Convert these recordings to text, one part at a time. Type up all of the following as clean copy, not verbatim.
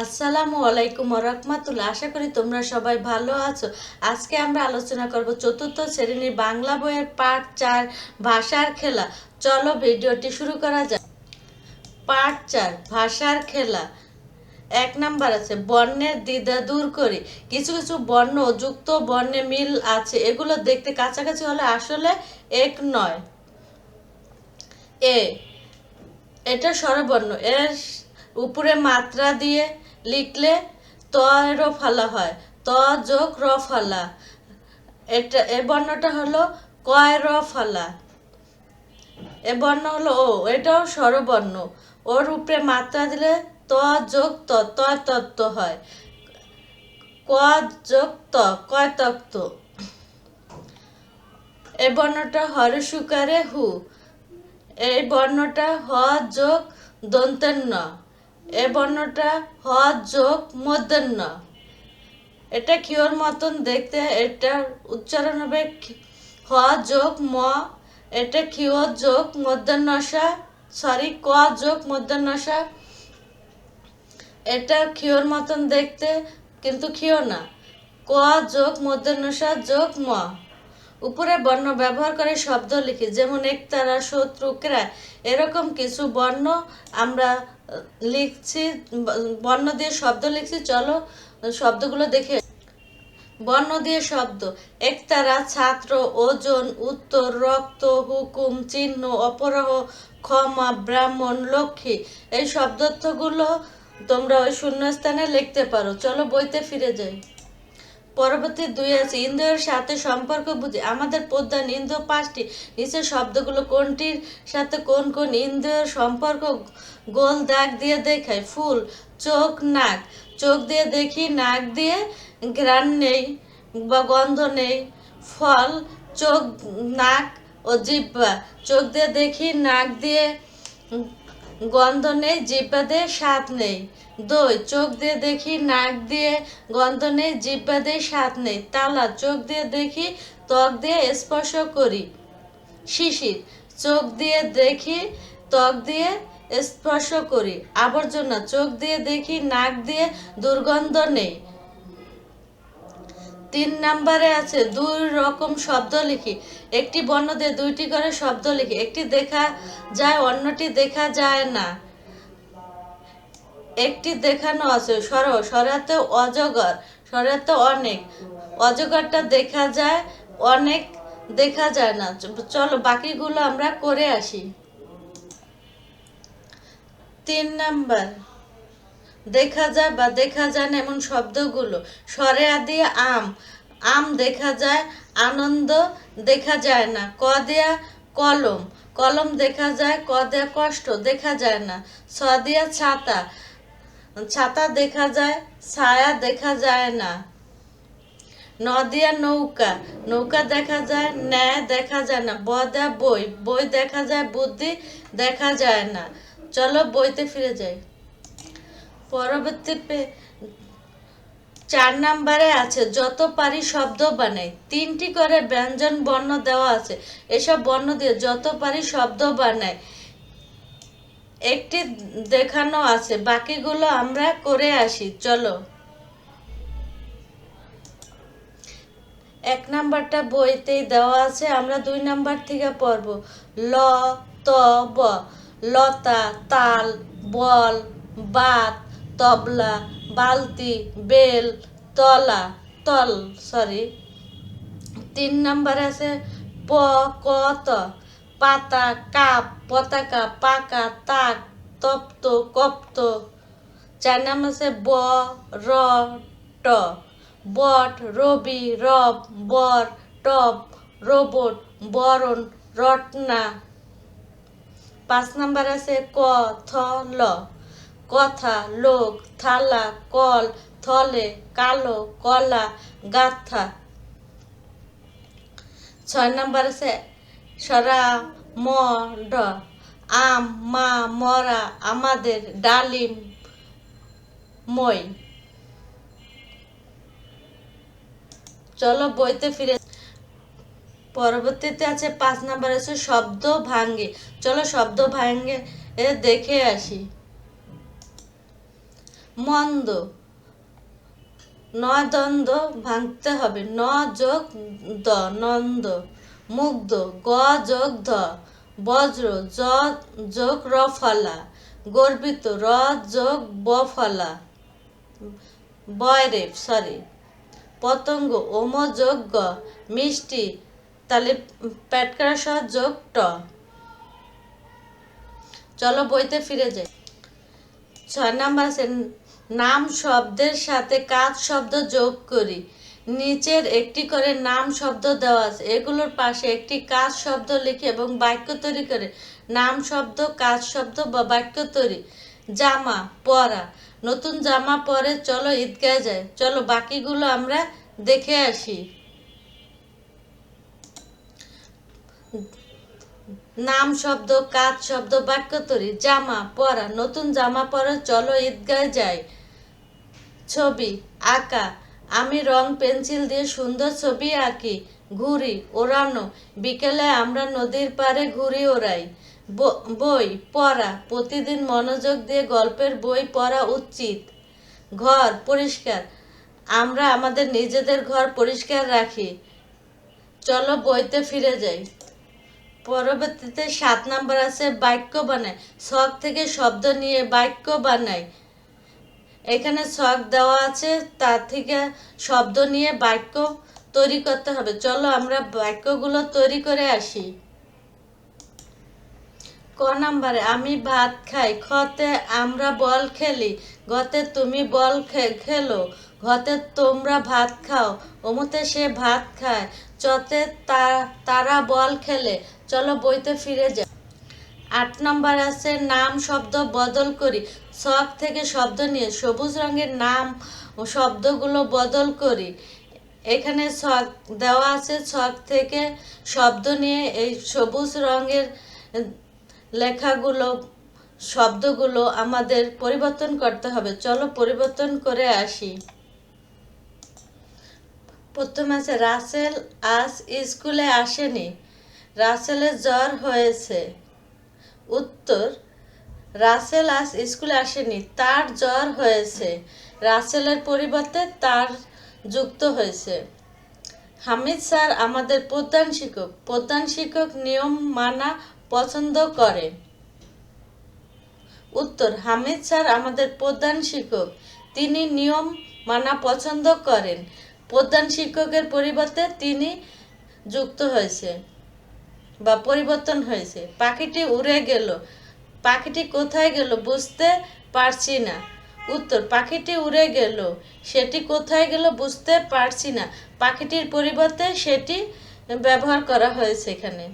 আসসালামু আলাইকুম রাহমাতুল্লাহ। আশা করি তোমরা সবাই ভালো আছো। আজকে আমরা আলোচনা করব চতুর্থ শ্রেণীর বাংলা বইয়ের পাঠ 4 ভাষার খেলা। চলো ভিডিওটি শুরু করা যাক। পাঠ 4 ভাষার খেলা। 1 নাম্বার আছে বর্ণের দ্বিধা দূর করি। কিছু কিছু বর্ণ যুক্ত বর্ণে মিল আছে, এগুলো দেখতে কাছাকাছি হলে আসলে এক নয়। এ এটা স্বরবর্ণ, এর উপরে মাত্রা দিয়ে লিখলে ত এর ফালা হয়, ত যোগ র ফালা। এটা এ বর্ণটা হলো কয় র ফালা। এ বর্ণ হলো ও, এটাও স্বরবর্ণ, ওর উপরে মাত্রা দিলে ত যোগ ত, তয় তত্ত্ব হয়। ক যোগ ত, কয় তত্ত্ব। এ বর্ণটা হরসুকারে হু, এই বর্ণটা হ যোগ দন্তের ন, এ বর্ণটা হ যোগ মূর্ধন্য ন। এটা কিওর মতন দেখতে, এটার উচ্চারণ হবে হ যোগ ম, এটা কিও যোগ মূর্ধন্যসা, সরি ক যোগ মূর্ধন্যসা। এটা খিওর মতন দেখতে কিন্তু খিও না, ক যোগ মূর্ধন্যসা যোগ ম। উপরে বর্ণ ব্যবহার করে শব্দ লিখি, যেমন একতারা, শত্রু, ক্রায়, এরকম কিছু বর্ণ আমরা লিখছি, বর্ণ দিয়ে শব্দ লিখছি। চলো শব্দগুলো দেখে। বর্ণ দিয়ে শব্দ: একতারা, ছাত্র, ওজন, উত্তর, রক্ত, হুকুম, চিহ্ন, অপরাহ, ক্ষমা, ব্রাহ্মণ, লক্ষ্মী। এই শব্দার্থগুলো তোমরা ওই শূন্যস্থানে লিখতে পারো। চলো বইতে ফিরে যাই। পরবর্তী 2 আছে ইন্দ্রিয়ের সাথে সম্পর্ক বুঝি। আমাদের প্রধান ইন্দ্রিয় 5টি, নিচের শব্দগুলো কোনটির সাথে কোন কোন ইন্দ্রিয়ের সম্পর্ক গোল দাগ দিয়ে দেখায়। ফুল, চোখ, নাক। চোখ দিয়ে দেখি, নাক দিয়ে ঘ্রাণ নেই বা গন্ধ নেই। ফল, চোখ, নাক ও জিহ্বা। চোখ দিয়ে দেখি, নাক দিয়ে গন্ধ নেই, জিহ্বা দিয়ে স্বাদ নেই। দই, চোখ দিয়ে দেখি, নাক দিয়ে গন্ধ নেই, জিহ্বা দিয়ে স্বাদ নেই। তালা, চোখ দিয়ে দেখি, ত্বক দিয়ে স্পর্শ করি। শিশির, চোখ দিয়ে দেখি, ত্বক দিয়ে স্পর্শ করি। আবর্জনা, চোখ দিয়ে দেখি, নাক দিয়ে দুর্গন্ধ নেই। 3 নাম্বারে আছে 2 রকম শব্দ লিখি। একটি বর্ণ দিয়ে 2টি করে শব্দ লিখি। একটি দেখা যায়, অন্যটি দেখা যায় না। একটি দেখানো আছে সরাতে অজগর, সরাতে অনেক। অজগরটা দেখা যায়, অনেক দেখা যায় না। চলো বাকিগুলো আমরা করে আসি। 3 নাম্বার দেখা যায় বা দেখা যায় না এমন শব্দগুলো: স্বরে আদি আম, আম দেখা যায়, আনন্দ দেখা যায় না। ক দিয়া কলম, কলম দেখা যায়, ক দিয়া কষ্ট দেখা যায় না। ছ দিয়া ছাতা, ছাতা দেখা যায়, ছায়া দেখা যায় না। ন দিয়া নৌকা, নৌকা দেখা যায়, ন্যায় দেখা যায় না। ব দেয়া বই, বই দেখা যায়, বুদ্ধি দেখা যায় না। চলো বইতে ফিরে যাই। পরবর্তী 4 নাম্বারে আছে যত পারি শব্দ বানাই। 3টি করে ব্যঞ্জন বর্ণ দেওয়া আছে, এসব বর্ণ দিয়ে যত পারি শব্দ বানাই। একটি দেখানো আছে, বাকিগুলো আমরা করে আসি। চলো। 1 নাম্বারটা বইতেই দেওয়া আছে, আমরা 2 নাম্বার থেকে পড়ব। ল, ত, ব। লতা, তাল, বল, বাত, তবলা, বালতি, বেল, তলা, তল, সরি। 3 নাম্বার আছে প, ক, ত। পাতা, কাপ, পতাকা, পাকা, তাক, তপ্ত, কপ্ত। 4 নাম্বার আছে ব, র, ট। বট, রবি, রব, বর, টব, রোবট, বরণ, রটনা। 5 নাম্বার আছে ক, থ, ল। কথা, লোক, থালা, কল, থলে, কালো, কলা, গাথা। 6 নাম্বার আছে সরা, ম, ড। আম, মা, মরা, আমাদের, ডালিম, মই। চলো বইতে ফিরে। পরবর্তীতে আছে 5 নাম্বার আছে শব্দ ভাঙ্গে। চলো শব্দ ভাঙ্গে দেখে আসি। মন্দ, ন দ্বন্দ্ব ভাঙতে হবে, ন যোগ দ, নন্দ। মুগ্ধ, গ যোগ ধ, বজ্র, জ যোগ র ফলা। গর্বিত, র যোগ ব ফলা, বয়রে সরি। পতঙ্গ, ওম যোগ গ। মিষ্টি, তাহলে পেটকারা স যোগ ট। চলো বইতে ফিরে যাই। 6 নাম্বার আছে নাম শব্দের সাথে কাজ শব্দ যোগ করি। নিচের একটি করে নাম শব্দ দেওয়া আছে, এগুলোর পাশে একটি কাজ শব্দ লিখে এবং বাক্য তৈরি করে নাম শব্দ, কাজ শব্দ বা বাক্য তৈরি। জামা, পরা, নতুন জামা পরে চলো ঈদগায় যায়। চলো বাকিগুলো আমরা দেখে আসি। নাম শব্দ, কাজ শব্দ, বাক্য তৈরি। জামা, পরা, নতুন জামা পরে চলো ঈদগায় যাই। ছবি, আঁকা, আমি রং পেন্সিল দিয়ে সুন্দর ছবি আঁকি। ঘুড়ি, ওড়ানো, বিকেলে আমরা নদীর পাড়ে ঘুড়ি ওড়াই। বই, পড়া, প্রতিদিন মনোযোগ দিয়ে গল্পের বই পড়া উচিত। ঘর, পরিষ্কার, আমরা আমাদের নিজেদের ঘর পরিষ্কার রাখি। চলো বইতে ফিরে যাই। পরবর্তীতে 7 নাম্বার আছে বাক্য বানাই। ছক থেকে শব্দ নিয়ে বাক্য বানাই। এখানে ছক দেওয়া আছে, তার থেকে শব্দ নিয়ে বাক্য তৈরি করতে হবে। চলো আমরা বাক্যগুলো তৈরি করে আসি। ক নাম্বারে আমি ভাত খাই। খতে আমরা বল খেলি। গতে তুমি বল খেলো। ঘতে তোমরা ভাত খাও। অমুতে সে ভাত খায়। চতে তারা বল খেলে। চলো বইতে ফিরে যাই। 8 নাম্বার আছে নাম শব্দ বদল করি। ছক থেকে শব্দ নিয়ে সবুজ রঙের নাম ও শব্দগুলো বদল করি। এখানে ছক দেওয়া আছে, ছক থেকে শব্দ নিয়ে এই সবুজ রঙের লেখাগুলো, শব্দগুলো আমাদের পরিবর্তন করতে হবে। চলো পরিবর্তন করে আসি। প্রথম আছে রাসেল আজ স্কুলে আসেনি। রাসেলের জ্বর হয়েছে। উত্তর, রাসেল আজ স্কুলে আসেনি, তার জ্বর হয়েছে। রাসেলের পরিবর্তে তার যুক্ত হয়েছে। হামিদ স্যার আমাদের প্রধান শিক্ষক। প্রধান শিক্ষক নিয়ম মানা পছন্দ করে। উত্তর, হামিদ স্যার আমাদের প্রধান শিক্ষক, তিনি নিয়ম মানা পছন্দ করেন। প্রধান শিক্ষকের পরিবর্তে তিনি যুক্ত হয়েছে বা পরিবর্তন হয়েছে। পাখিটি উড়ে গেল। পাখিটি কোথায় গেল বুঝতে পারছি না। উত্তর, পাখিটি উড়ে গেল, সেটি কোথায় গেল বুঝতে পারছি না। পাখিটির পরিবর্তে সেটি ব্যবহার করা হয়েছে এখানে।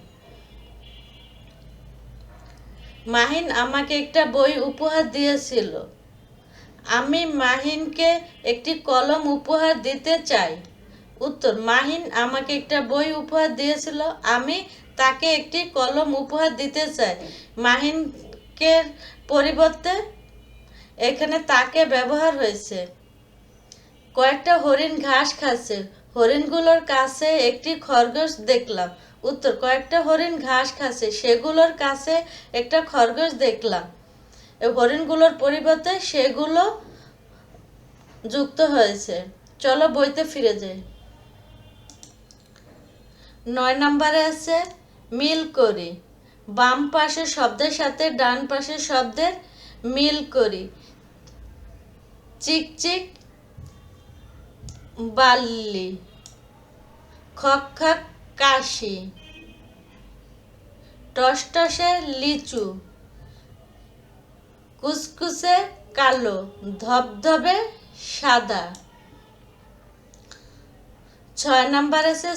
মাহিন আমাকে একটা বই উপহার দিয়েছিল। আমি মাহিনকে একটি কলম উপহার দিতে চাই। উত্তর, মাহিন আমাকে একটা বই উপহার দিয়েছিল, আমি তাকে একটি কলম উপহার দিতে চাই। মাহিনকে পরিবর্তে এখানে তাকে ব্যবহার হয়েছে। কয়েকটা হরিণ ঘাস খাচ্ছে। হরিণগুলোর কাছে একটি খরগোশ দেখলাম। উত্তর, কয়েকটা হরিণ ঘাস খাচ্ছে, সেগুলোর কাছে একটা খরগোশ দেখলাম। এই হরিণগুলোর পরিবর্তে সেগুলো যুক্ত হয়েছে। চলো বইতে ফিরে যাই। 9 নাম্বারে আছে মিল করি। বাম পাশের শব্দের সাথে ডান পাশের শব্দের মিল করি। চিকচিক, বাল্লি। খক খক, কাশি। টসটসে, লিচু। কুচকুচে, কালো। ধবধবে, সাদা। 6 নাম্বার আছে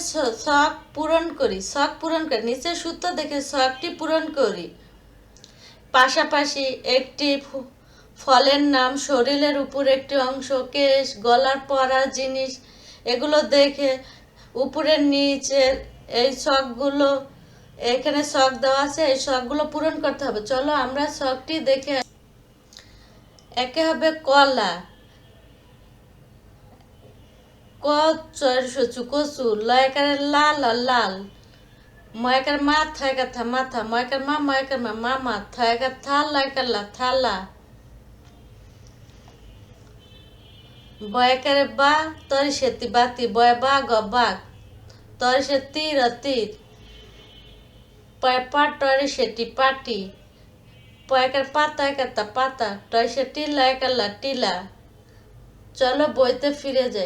ছক পূরণ করি। ছক পূরণ করি, নিচে সূত্র দেখে ছকটি পূরণ করি। পাশাপাশি একটি ফলের নাম, শরীরের উপর একটি অংশ, কেশ, গলার পরা জিনিস, এগুলো দেখে উপরের নিচের এই ছকগুলো, এখানে ছক দেওয়া আছে, এই ছকগুলো পূরণ করতে হবে। চলো আমরা ছকটি দেখে। একে হবে কলা। ক চু কচু, লয়কার লাল লাল। ময়কার মা, থয়কার থা মাথা, ময়কার মা, ময়কার মা মামা, থয়কার থা, লয়কার লা থালা। বয়াকারে বা তরি সেতি বাতি বয় বা গ বাঘ তরি সেতি রতির পয় পা টরি সেটি পাটি পয়কার পাতা একাত্তা পাতা টয় সে টিলা একাল্লা টিলা। চলো বইতে ফিরে যাই।